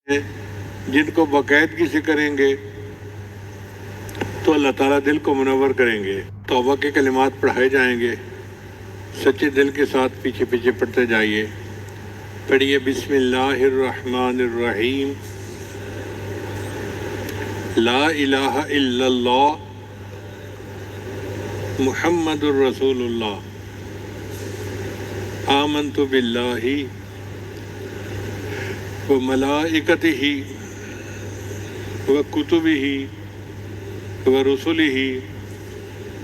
ہیں جن کو باقاعدگی سے کریں گے تو اللہ تعالیٰ دل کو منور کریں گے۔ توبہ کے کلمات پڑھائے جائیں گے، سچے دل کے ساتھ پیچھے پیچھے پڑھتے جائیے۔ پڑھیے بسم اللہ الرحمن الرحیم، لا الہ الا اللہ محمد الرسول اللہ، آمنت باللہ وملائکتہ وکتبہ ورسلہ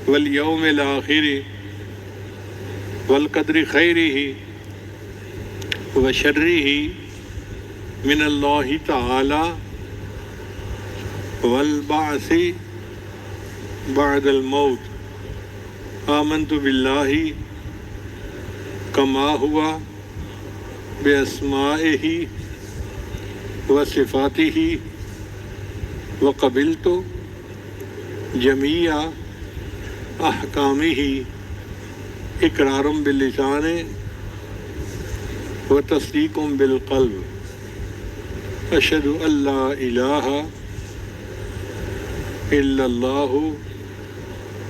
والیوم الآخر والقدر خیرہ وشرہ من اللہ تعالی والبعث بعد الموت، آمنت باللہ کما ہوا باسمائہ وصفاتہ وقبلت جمیع احکامہ اقرار باللسان وتصدیق بالقلب، اشہد ان لا الہ الا اللہ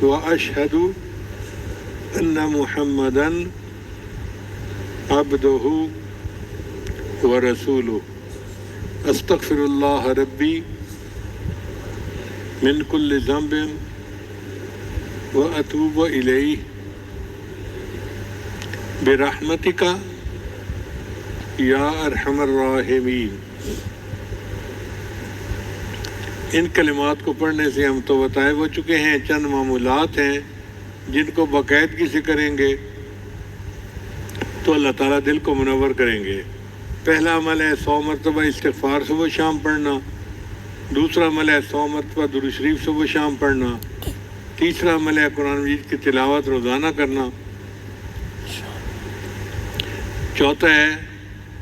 واشہد ان محمدا عبدہ ورسولہ، استغفر اللہ ربی من کل ذنب واتوب الیہ برحمتک یا ارحم الراحمین۔ ان کلمات کو پڑھنے سے ہم تو بتائے ہو چکے ہیں، چند معمولات ہیں جن کو باقاعدگی سے کریں گے تو اللہ تعالیٰ دل کو منور کریں گے۔ پہلا عمل ہے 100 مرتبہ استغفار صبح شام پڑھنا، دوسرا عمل ہے 100 مرتبہ درود شریف صبح شام پڑھنا، تیسرا عمل ہے قرآن مجید کی تلاوت روزانہ کرنا، چوتھا ہے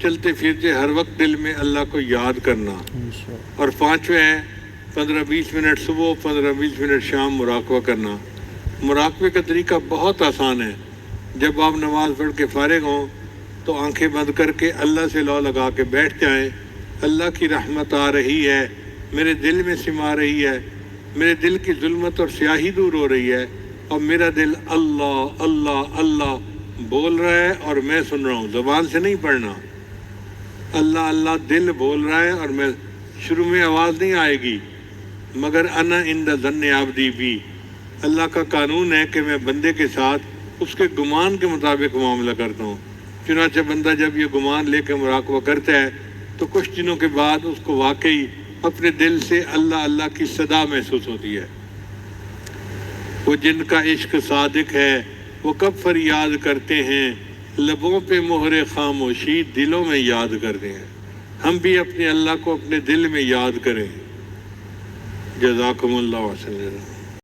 چلتے پھرتے ہر وقت دل میں اللہ کو یاد کرنا، اور پانچویں ہے 15-20 منٹ صبح 15-20 منٹ شام مراقبہ کرنا۔ مراقبے کا طریقہ بہت آسان ہے۔ جب آپ نماز پڑھ کے فارغ ہوں تو آنکھیں بند کر کے اللہ سے لو لگا کے بیٹھ جائیں، اللہ کی رحمت آ رہی ہے، میرے دل میں سما رہی ہے، میرے دل کی ظلمت اور سیاہی دور ہو رہی ہے، اور میرا دل اللہ اللہ اللہ بول رہا ہے اور میں سن رہا ہوں، زبان سے نہیں پڑھنا۔ اللہ اللہ دل بول رہا ہے اور میں، شروع میں آواز نہیں آئے گی، مگر انا عند ظن عبدی بی، اللہ کا قانون ہے کہ میں بندے کے ساتھ اس کے گمان کے مطابق معاملہ کرتا ہوں۔ چنانچہ بندہ جب یہ گمان لے کے مراقبہ کرتا ہے تو کچھ دنوں کے بعد اس کو واقعی اپنے دل سے اللہ اللہ کی صدا محسوس ہوتی ہے۔ وہ جن کا عشق صادق ہے وہ کب فریاد کرتے ہیں، لبوں پہ مہر خاموشی دلوں میں یاد کرتے ہیں۔ ہم بھی اپنے اللہ کو اپنے دل میں یاد کریں۔ جزاکم اللہ وسلم۔